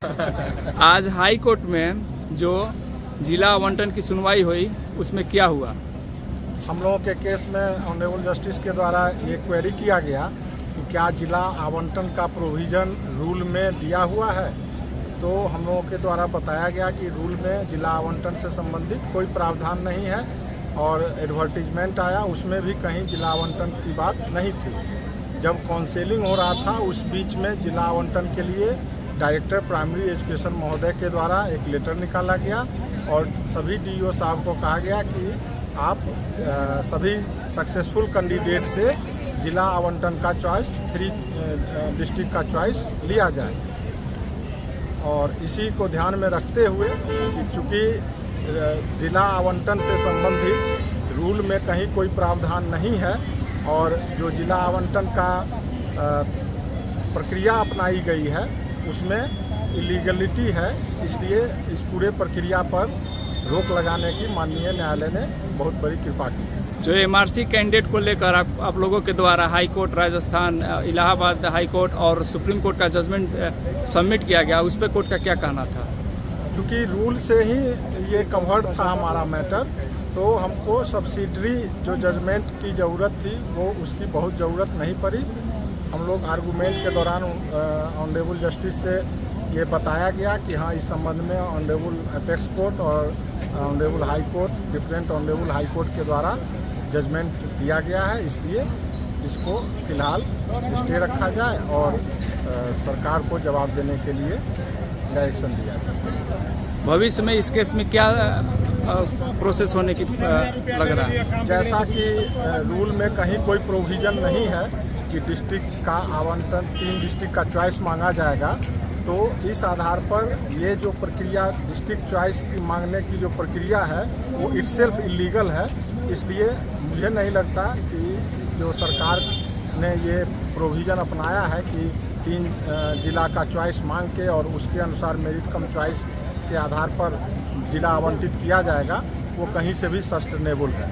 आज high court में जो जिला आवंटन की सुनवाई हुई उसमें क्या हुआ? हम लोगों के केस में ऑनरेबल जस्टिस के द्वारा ये क्वेरी किया गया कि क्या जिला आवंटन का प्रोविज़न रूल में दिया हुआ है। तो हम लोगों के द्वारा बताया गया कि रूल में जिला आवंटन से संबंधित कोई प्रावधान नहीं है और एडवर्टीजमेंट आया उसमें भी कहीं जिला आवंटन की बात नहीं थी। जब काउंसलिंग हो रहा था उस बीच में जिला आवंटन के लिए डायरेक्टर प्राइमरी एजुकेशन महोदय के द्वारा एक लेटर निकाला गया और सभी डीईओ साहब को कहा गया कि आप सभी सक्सेसफुल कैंडिडेट से जिला आवंटन का चॉइस 3 डिस्ट्रिक्ट का चॉइस लिया जाए। और इसी को ध्यान में रखते हुए कि चूँकि जिला आवंटन से संबंधित रूल में कहीं कोई प्रावधान नहीं है और जो जिला आवंटन का प्रक्रिया अपनाई गई है उसमें इलीगलिटी है, इसलिए इस पूरे प्रक्रिया पर रोक लगाने की माननीय न्यायालय ने बहुत बड़ी कृपा की है। जो एमआरसी कैंडिडेट को लेकर आप लोगों के द्वारा high court Rajasthan, Allahabad high court और सुप्रीम कोर्ट का जजमेंट सबमिट किया गया, उस पर कोर्ट का क्या कहना था? क्योंकि रूल से ही ये कवर्ड था हमारा मैटर, तो हमको सब्सिडरी जो जजमेंट की ज़रूरत थी वो उसकी बहुत ज़रूरत नहीं पड़ी। हम लोग आर्गूमेंट के दौरान ऑनरेबल जस्टिस से ये बताया गया कि हाँ इस संबंध में ऑनरेबल अपेक्स कोर्ट और honourable high court, different honourable high court के द्वारा जजमेंट दिया गया है, इसलिए इसको फिलहाल स्टे रखा जाए और सरकार को जवाब देने के लिए डायरेक्शन दिया जाए। भविष्य में इस केस में क्या प्रोसेस होने की लग रहा है? जैसा कि रूल में कहीं कोई प्रोविज़न नहीं है कि डिस्ट्रिक्ट का आवंटन 3 डिस्ट्रिक्ट का चॉइस मांगा जाएगा, तो इस आधार पर ये जो प्रक्रिया डिस्ट्रिक्ट चॉइस की मांगने की जो प्रक्रिया है वो इटसेल्फ इलीगल है। इसलिए मुझे नहीं लगता कि जो सरकार ने ये प्रोविज़न अपनाया है कि 3 जिला का चॉइस मांग के और उसके अनुसार मेरिट कम चॉइस के आधार पर जिला आवंटित किया जाएगा, वो कहीं से भी सस्टेनेबल है।